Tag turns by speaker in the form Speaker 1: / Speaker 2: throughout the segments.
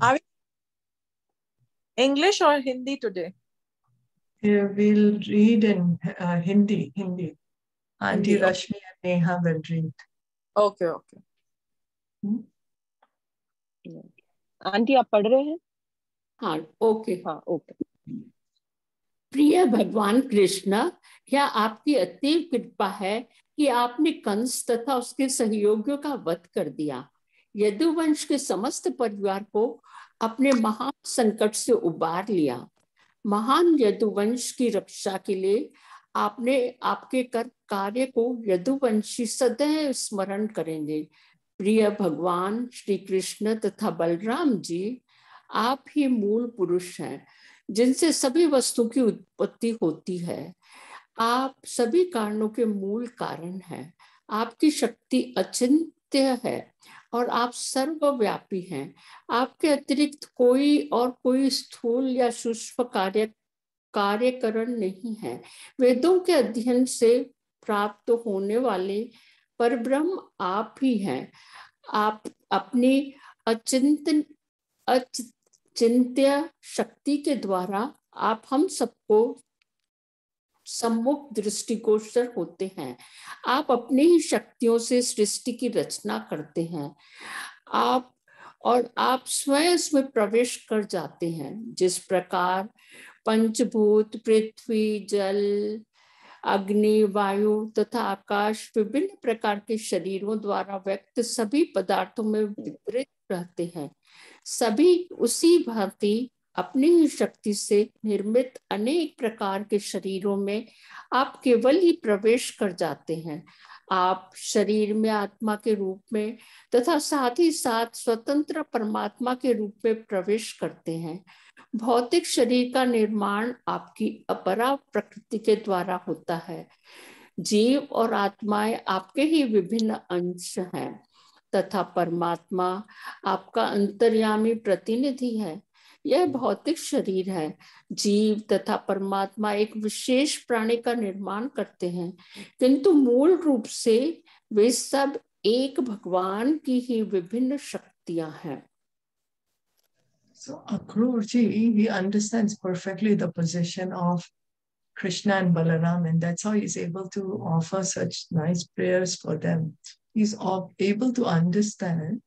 Speaker 1: Are we English or Hindi today?
Speaker 2: We'll read in Hindi. Auntie Rashmi and Neha will read.
Speaker 1: Okay, okay.
Speaker 3: Aunty आप पढ़ रहे हैं?
Speaker 4: हाँ, okay.
Speaker 3: हाँ, okay.
Speaker 4: प्रिय भगवान कृष्ण, यह आपकी अतीव कृपा है कि आपने कंस तथा उसके सहयोगियों का वध कर दिया। यदुवंश के समस्त परिवार को अपने महान संकट से उबार लिया। महान यदुवंश की रक्षा के लिए आपने आपके कार्य को यदुवंशी सदैव स्मरण करेंगे। प्रिय भगवान श्री कृष्ण तथा बलराम जी, आप ही मूल पुरुष हैं जिनसे सभी वस्तु की उत्पत्ति होती है। आप सभी कारणों के मूल कारण हैं। आपकी शक्ति अचिंत्य है और आप सर्वव्यापी हैं। आपके अतिरिक्त कोई स्थूल या सूक्ष्म कार्यकरण नहीं है। वेदों के अध्ययन से प्राप्त होने वाले परब्रह्म आप ही हैं। आप अपनी अचिंत्य शक्ति के द्वारा आप हम सबको सम्मुख दृष्टिगोचर होते हैं। आप अपनी ही शक्तियों से सृष्टि की रचना करते हैं। आप स्वयं इसमें प्रवेश कर जाते हैं। जिस प्रकार पंचभूत पृथ्वी, जल, अग्नि, वायु तथा आकाश विभिन्न प्रकार के शरीरों द्वारा व्यक्त सभी पदार्थों में वितरित रहते हैं, सभी उसी भांति अपनी ही शक्ति से निर्मित अनेक प्रकार के शरीरों में आप केवल ही प्रवेश कर जाते हैं। आप शरीर में आत्मा के रूप में तथा साथ ही साथ स्वतंत्र परमात्मा के रूप में प्रवेश करते हैं। भौतिक शरीर का निर्माण आपकी अपरा प्रकृति के द्वारा होता है। जीव और आत्माएं आपके ही विभिन्न अंश हैं तथा परमात्मा आपका अंतर्यामी प्रतिनिधि है। यह भौतिक शरीर है। जीव तथा परमात्मा एक विशेष प्राणी का निर्माण करते हैं, किंतु मूल रूप से वे सब एक भगवान की ही विभिन्न शक्तियां हैं।
Speaker 2: So Akrurji, he understands perfectly the position of Krishna and Balaram, and that's how he's able to offer such nice prayers for them. He's able to understand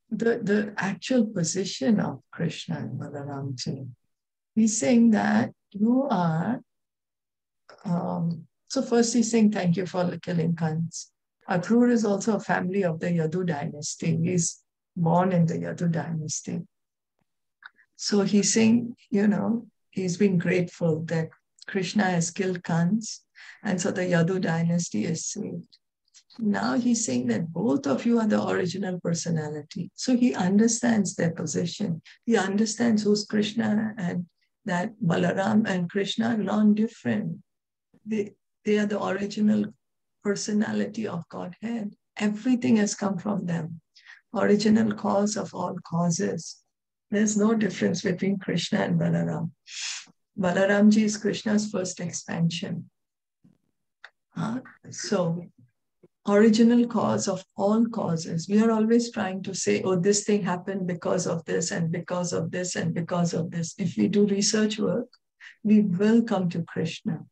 Speaker 2: the actual position of Krishna and Balaram too. He's saying that you are, so first he's saying thank you for killing Kans. Akrur is also a family of the Yadu dynasty. He's born in the Yadu dynasty. So he's saying, he's been grateful that Krishna has killed Kans, and so the Yadu dynasty is saved. Now he's saying that both of you are the original personality. So he understands their position. He understands who's Krishna and that Balaram and Krishna are non-different. They are the original personality of Godhead. Everything has come from them. Original cause of all causes. There's no difference between Krishna and Balaram. Balaramji is Krishna's first expansion. So, original cause of all causes. We are always trying to say, oh, this thing happened because of this and because of this and because of this. If we do research work, we will come to Krishna.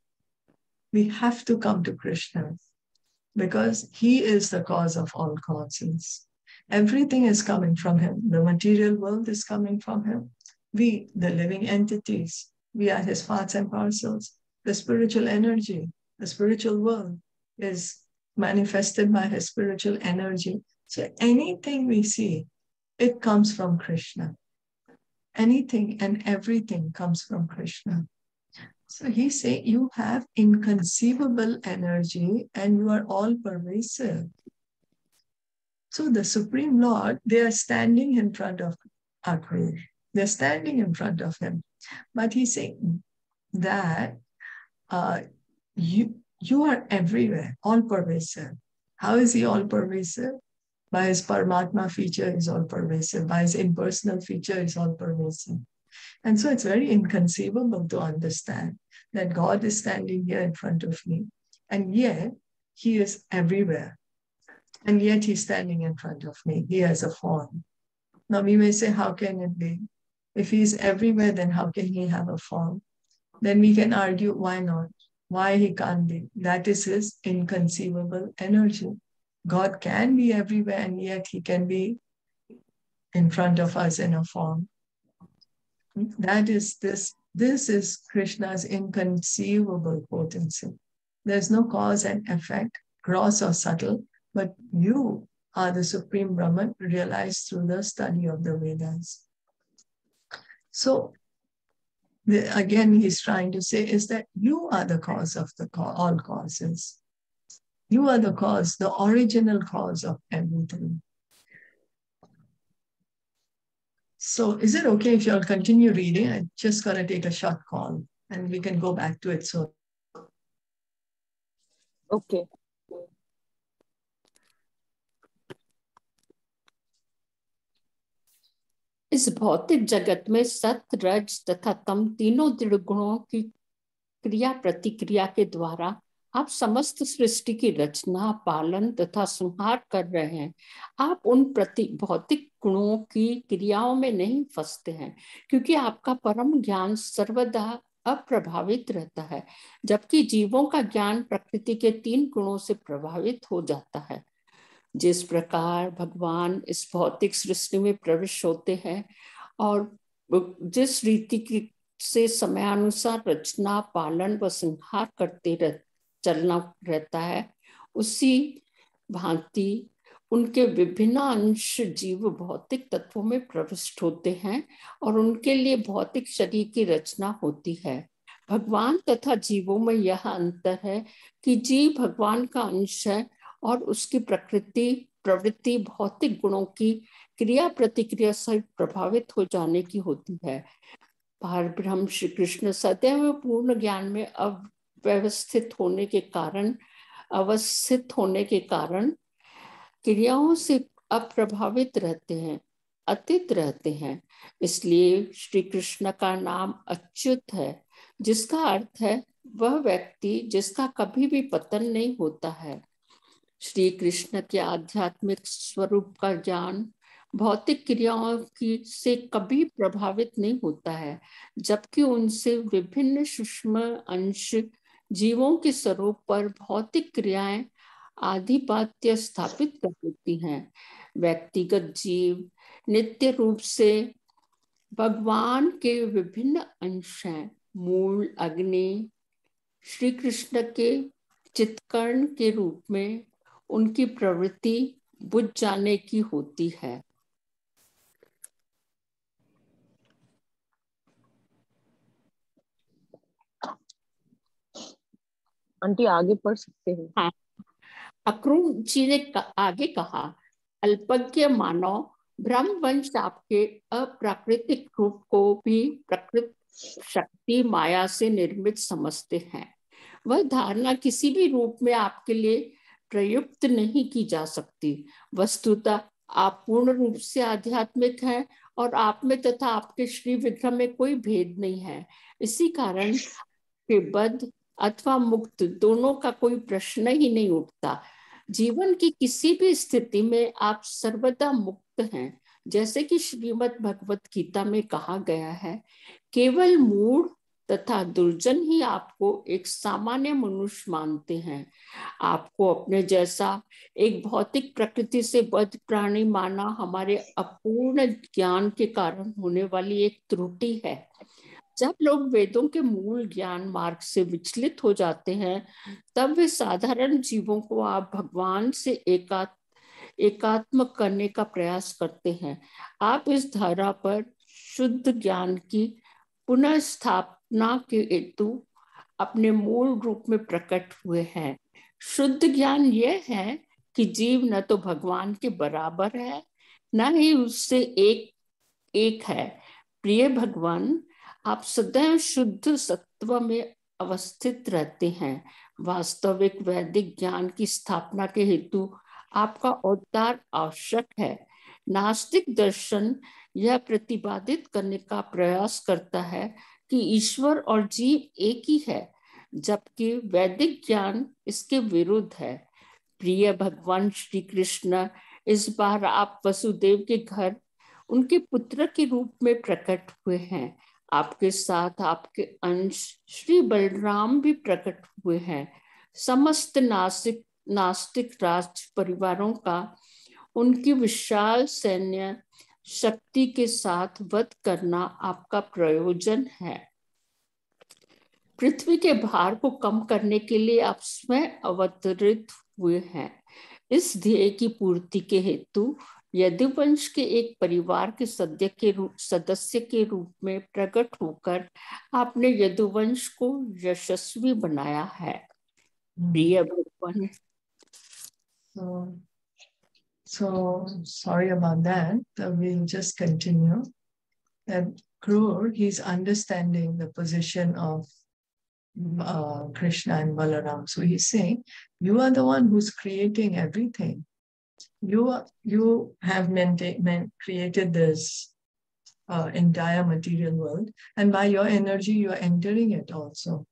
Speaker 2: We have to come to Krishna because he is the cause of all causes. Everything is coming from him. The material world is coming from him. We, the living entities, we are his parts and parcels. The spiritual energy, the spiritual world is manifested by his spiritual energy. So anything we see, it comes from Krishna. Anything and everything comes from Krishna. So he says, you have inconceivable energy and you are all pervasive. So the Supreme Lord, they are standing in front of Akrur. They're standing in front of him. But he's saying that you are everywhere, all pervasive. How is he all pervasive? By his Paramatma feature, he's all pervasive. By his impersonal feature, he's all pervasive. And so it's very inconceivable to understand that God is standing here in front of me, and yet he is everywhere. And yet he's standing in front of me. He has a form. Now we may say, how can it be? If he is everywhere, then how can he have a form? Then we can argue, why not? Why he can't be? That is his inconceivable energy. God can be everywhere, and yet he can be in front of us in a form. That is this. This is Krishna's inconceivable potency. There's no cause and effect, gross or subtle, but you are the Supreme Brahman realized through the study of the Vedas. So, again, he's trying to say is that you are the cause of all causes. You are the cause, the original cause of everything. So is it okay if you all continue reading? I'm just going to take a short call and we can go back to it. So,
Speaker 3: Okay.
Speaker 4: इस भौतिक जगत में सत रज तथा तम तीनों दृढ़ गुणों की क्रिया प्रतिक्रिया के द्वारा आप समस्त सृष्टि की रचना, पालन तथा संहार कर रहे हैं। आप उन भौतिक गुणों की क्रियाओं में नहीं फंसते हैं, क्योंकि आपका परम ज्ञान सर्वदा अप्रभावित रहता है, जबकि जीवों का ज्ञान प्रकृति के 3 गुणों से प्रभावित हो जाता है। जिस प्रकार भगवान इस भौतिक सृष्टि में प्रविष्ट होते हैं और जिस रीति से समयानुसार रचना, पालन व संहार करते चलना रहता है, उसी भांति उनके विभिन्न अंश जीव भौतिक तत्वों में प्रविष्ट होते हैं और उनके लिए भौतिक शरीर की रचना होती है। भगवान तथा जीवों में यह अंतर है कि जीव भगवान का अंश है और उसकी प्रवृत्ति भौतिक गुणों की क्रिया प्रतिक्रिया से प्रभावित हो जाने की होती है। परब्रह्म श्री कृष्ण सदैव पूर्ण ज्ञान में अवस्थित होने के कारण क्रियाओं से अप्रभावित रहते हैं, अतीत रहते हैं। इसलिए श्री कृष्ण का नाम अच्युत है, जिसका अर्थ है वह व्यक्ति जिसका कभी भी पतन नहीं होता है। श्री कृष्ण के आध्यात्मिक स्वरूप का ज्ञान भौतिक क्रियाओं से कभी प्रभावित नहीं होता है, जबकि उनसे विभिन्न सूक्ष्म अंश जीवों के स्वरूप पर भौतिक क्रियाएं आधिपत्य स्थापित कर देती हैं। व्यक्तिगत जीव नित्य रूप से भगवान के विभिन्न अंश हैं। मूल अग्नि श्री कृष्ण के चित्कर्ण के रूप में उनकी प्रवृत्ति बुझ जाने की होती है।
Speaker 3: आंटी आगे पढ़ सकते हैं।
Speaker 4: हाँ, अक्रूर जी ने आगे कहा, अल्पज्ञ मानव ब्रह्मवंश आपके अप्राकृतिक रूप को भी प्रकृत शक्ति माया से निर्मित समझते हैं। वह धारणा किसी भी रूप में आपके लिए प्रयुक्त नहीं की जा सकती। वस्तुतः आप पूर्ण रूप से आध्यात्मिक हैं और आप में तथा आपके श्री विग्रह में कोई भेद नहीं है। इसी कारण के बद्ध अथवा मुक्त दोनों का कोई प्रश्न ही नहीं उठता। जीवन की किसी भी स्थिति में आप सर्वदा मुक्त हैं। जैसे कि श्रीमद् भगवत गीता में कहा गया है, केवल मूढ़ तथा दुर्जन ही आपको एक सामान्य मनुष्य मानते हैं। आपको अपने जैसा एक भौतिक प्रकृति से बद्ध प्राणी माना हमारे अपूर्ण ज्ञान के कारण होने वाली एक त्रुटि है। जब लोग वेदों के मूल ज्ञान मार्ग से विचलित हो जाते हैं, तब वे साधारण जीवों को आप भगवान से एकात्म करने का प्रयास करते हैं। आप इस धारा पर शुद्ध ज्ञान की पुनः स्थापना के हेतु अपने मूल रूप में प्रकट हुए हैं। शुद्ध ज्ञान यह है कि जीव न तो भगवान के बराबर है, न ही उससे एक है। प्रिय भगवान, आप सदैव शुद्ध सत्व में अवस्थित रहते हैं। वास्तविक वैदिक ज्ञान की स्थापना के हेतु आपका अवतार आवश्यक है। नास्तिक दर्शन यह प्रतिपादित करने का प्रयास करता है कि ईश्वर और जीव एक ही है, जबकि वैदिक ज्ञान इसके विरुद्ध है। प्रिय भगवान श्री कृष्ण, इस बार आप वसुदेव के घर उनके पुत्र के रूप में प्रकट हुए हैं। आपके साथ आपके अंश श्री बलराम भी प्रकट हुए हैं। समस्त नास्तिक राज परिवारों का उनकी विशाल सैन्य शक्ति के साथ वध करना आपका प्रयोजन है। पृथ्वी के भार को कम करने के लिए आप स्वयं अवतरित हुए हैं। इस ध्येय की पूर्ति के हेतु यदुवंश के एक परिवार के सदस्य के रूप में प्रकट होकर आपने यदुवंश को यशस्वी बनाया है। प्रिय भगवान।
Speaker 2: So sorry about that. We'll just continue. That Krur, he's understanding the position of Krishna and Balaram. So he's saying, you are the one who's creating everything. You have created this entire material world, and by your energy, you are entering it also.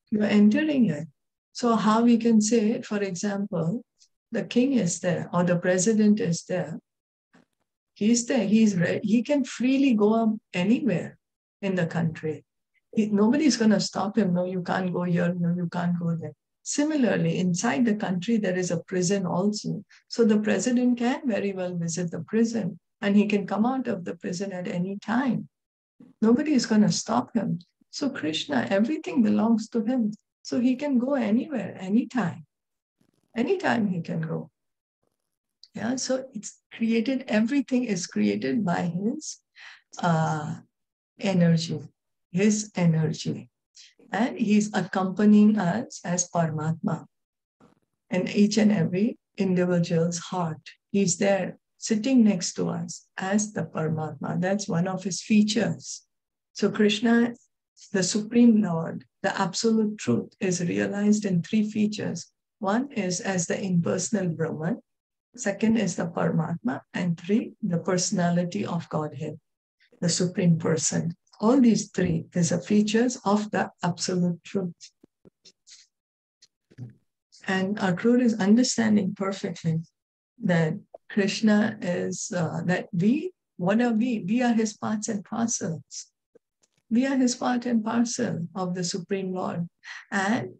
Speaker 2: You are entering it. So how we can say, for example, the king is there or the president is there. He's there. He can freely go up anywhere in the country. Nobody's going to stop him. No, you can't go here. No, you can't go there. Similarly, inside the country, there is a prison also. So the president can very well visit the prison and he can come out of the prison at any time. Nobody is going to stop him. So Krishna, everything belongs to him. So he can go anywhere, anytime. Anytime he can go. Yeah, so it's created, everything is created by his energy, his energy. And he's accompanying us as Paramatma in each and every individual's heart. He's there sitting next to us as the Paramatma. That's one of his features. So Krishna, the Supreme Lord, the Absolute Truth, is realized in three features. One is as the impersonal Brahman, second is the Paramatma, and three, the personality of Godhead, the Supreme Person. All these three is the features of the Absolute Truth. And Akrur is understanding perfectly that Krishna is, that what are we? We are his parts and parcels. We are his part and parcel of the Supreme Lord. And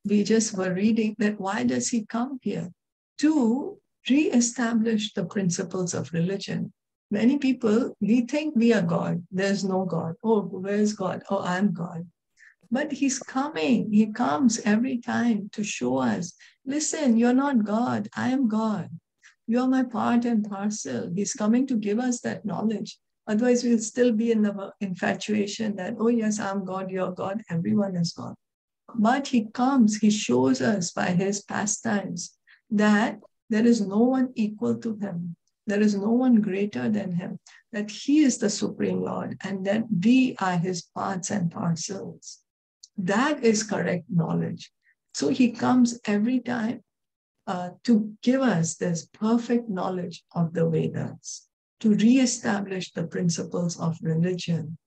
Speaker 2: we just were reading that why does he come here? To re-establish the principles of religion. Many people, we think we are God. There's no God. Oh, where's God? Oh, I'm God. But he's coming. He comes every time to show us, listen, you're not God. I am God. You're my part and parcel. He's coming to give us that knowledge. Otherwise, we'll still be in the infatuation that, oh, yes, I'm God, you're God, everyone is God. But he comes, he shows us by his pastimes that there is no one equal to him. There is no one greater than him, that he is the Supreme Lord and that we are his parts and parcels. That is correct knowledge. So he comes every time to give us this perfect knowledge of the Vedas, to re-establish the principles of religion.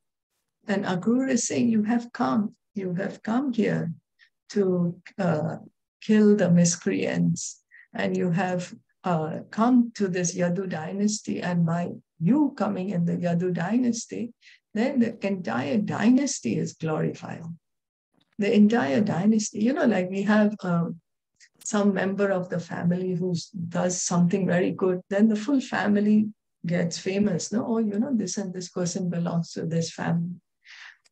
Speaker 2: And Akrur is saying, you have come here to kill the miscreants, and you have come to this Yadu dynasty, and by you coming in the Yadu dynasty, then the entire dynasty is glorified. The entire dynasty, like we have some member of the family who does something very good, then the full family gets famous. No, oh, this and this person belongs to this family.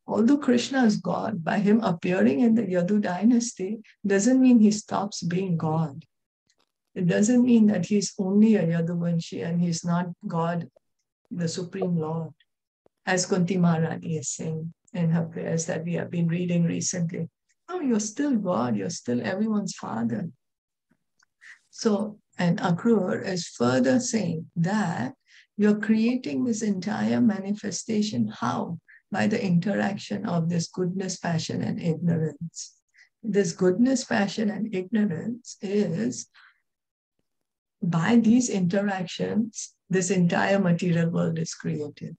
Speaker 2: Although Krishna is God, by him appearing in the Yadu dynasty doesn't mean he stops being God. It doesn't mean that he's only a Yaduvanshi and he's not God, the Supreme Lord, as Kunti Maharani is saying in her prayers that we have been reading recently. No, you're still God, you're still everyone's father. So, and Akrur is further saying that you're creating this entire manifestation. How? By the interaction of this goodness, passion, and ignorance. This goodness, passion, and ignorance is, by these interactions, this entire material world is created.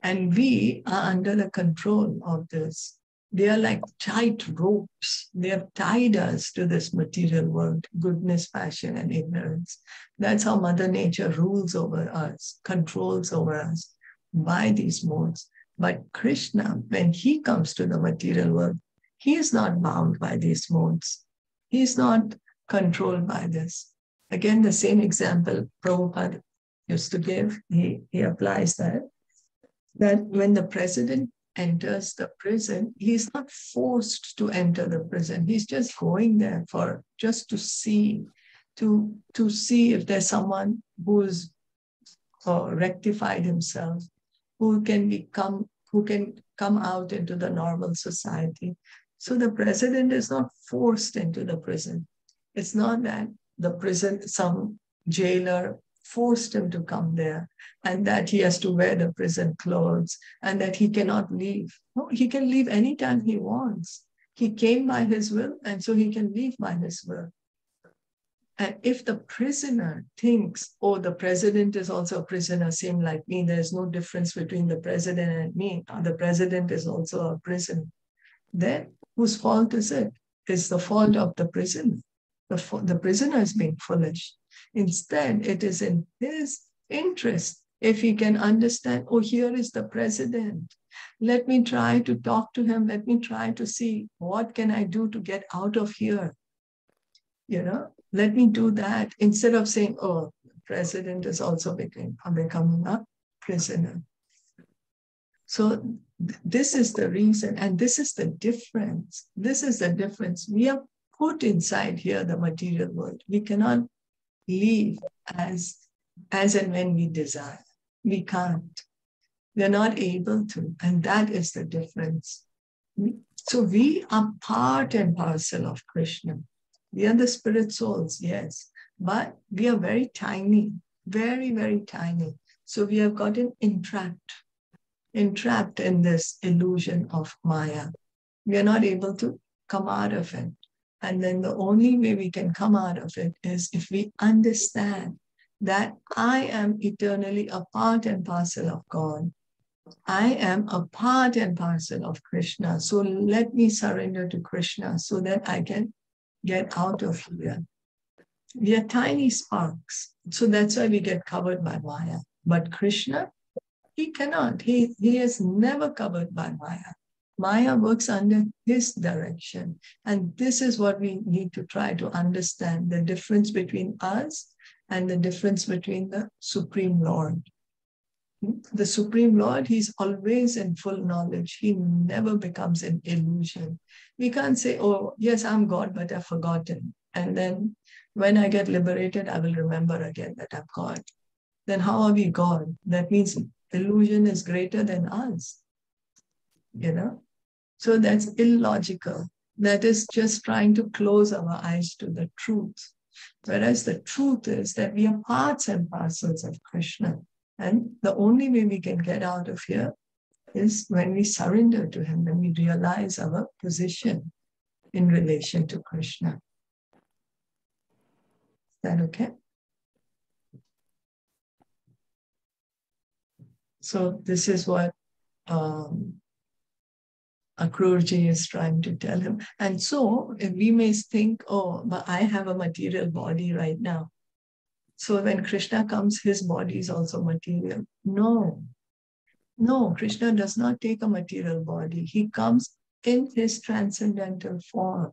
Speaker 2: And we are under the control of this They are like tight ropes. They have tied us to this material world, goodness, passion, and ignorance. That's how Mother Nature rules over us, controls over us by these modes. But Krishna, when he comes to the material world, he is not bound by these modes. He is not controlled by this. Again, the same example Prabhupada used to give, he applies that when the president enters the prison, he's not forced to enter the prison. He's just going there for just to see if there's someone who's rectified himself, who can come out into the normal society. So the president is not forced into the prison. It's not that the prison, some jailer forced him to come there and that he has to wear the prison clothes and that he cannot leave. No, he can leave anytime he wants. He came by his will and so he can leave by his will. And if the prisoner thinks, oh, the president is also a prisoner, same like me, there's no difference between the president and me, the president is also a prisoner, then whose fault is it? It's the fault of the prisoner. The prisoner is being foolish. Instead, it is in his interest if he can understand, oh, here is the president. Let me try to talk to him. Let me try to see what can I do to get out of here. Let me do that instead of saying, oh, the president is also becoming a prisoner. So this is the reason, and this is the difference. This is the difference. We are put inside here, the material world. We cannot leave as and when we desire. We can't. We're not able to. And that is the difference. So we are part and parcel of Krishna. We are the spirit souls, yes. But we are very tiny, very, very tiny. So we have gotten entrapped in this illusion of Maya. We are not able to come out of it. And then the only way we can come out of it is if we understand that I am eternally a part and parcel of God. I am a part and parcel of Krishna. So let me surrender to Krishna so that I can get out of here. We are tiny sparks. So that's why we get covered by Maya. But Krishna, he cannot. He is never covered by Maya. Maya works under his direction. And this is what we need to try to understand, the difference between us and the difference between the Supreme Lord. The Supreme Lord, he's always in full knowledge. He never becomes an illusion. We can't say, oh, yes, I'm God, but I've forgotten. And then when I get liberated, I will remember again that I'm God. Then how are we God? That means illusion is greater than us. So that's illogical. That is just trying to close our eyes to the truth. Whereas the truth is that we are parts and parcels of Krishna. And the only way we can get out of here is when we surrender to him, when we realize our position in relation to Krishna. Is that okay? So this is what Akrurji is trying to tell him. And so we may think, oh, but I have a material body right now. So when Krishna comes, his body is also material. No, Krishna does not take a material body. He comes in his transcendental form.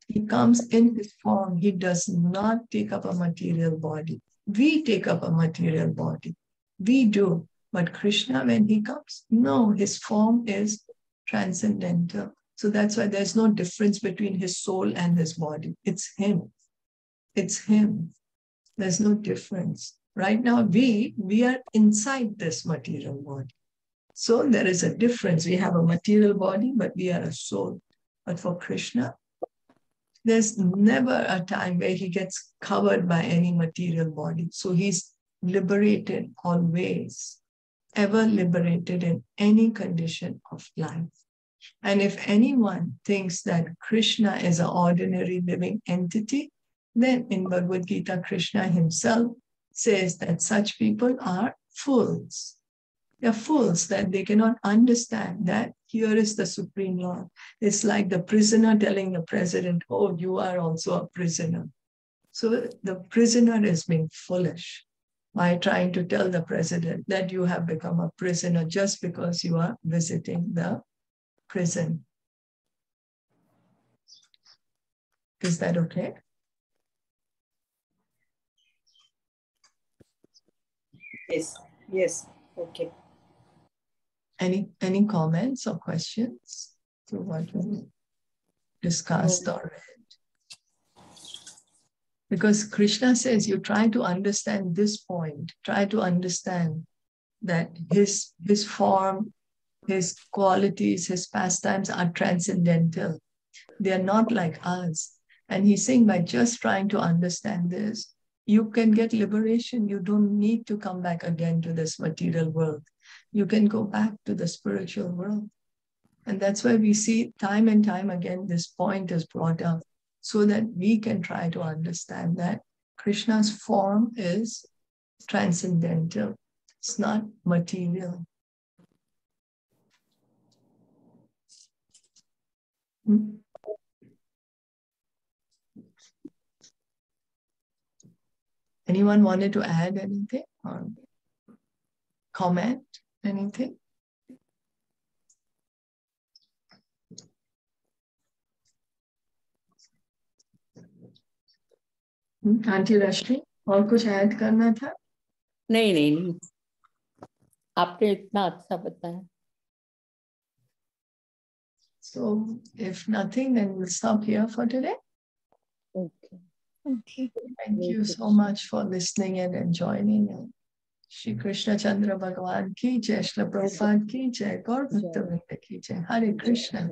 Speaker 2: He comes in his form. He does not take up a material body. We take up a material body. We do. But Krishna, when he comes, no, his form is transcendental. So that's why there's no difference between his soul and his body. It's him. It's him. There's no difference. Right now, we are inside this material body. So there is a difference. We have a material body, but we are a soul. But for Krishna, there's never a time where he gets covered by any material body. So he's liberated always, ever liberated in any condition of life. And if anyone thinks that Krishna is an ordinary living entity, then in Bhagavad Gita, Krishna himself says that such people are fools. They are fools that they cannot understand that here is the Supreme Lord. It's like the prisoner telling the president, oh, you are also a prisoner. So the prisoner is being foolish by trying to tell the president that you have become a prisoner just because you are visiting the prison. Is that okay?
Speaker 5: Yes, yes, okay.
Speaker 2: Any comments or questions to what we discussed or read? Because Krishna says you try to understand this point, try to understand that his form, his qualities, his pastimes are transcendental. They are not like us. And he's saying by just trying to understand this, you can get liberation. You don't need to come back again to this material world. You can go back to the spiritual world. And that's why we see time and time again, this point is brought up so that we can try to understand that Krishna's form is transcendental. It's not material. Anyone wanted to add anything or comment anything? Aunty Rashmi और कुछ add करना था?
Speaker 4: नहीं, आपने इतना अच्छा बताया.
Speaker 2: So if nothing, then we'll stop here for today.
Speaker 3: Okay.
Speaker 1: Okay.
Speaker 2: Thank you so much for listening and joining. And Shri Krishna Chandra Bhagavan ki jai, Shilpa Prabhupada ki jai, Gaur Bhakta Vrinda ki jai. Hare Krishna.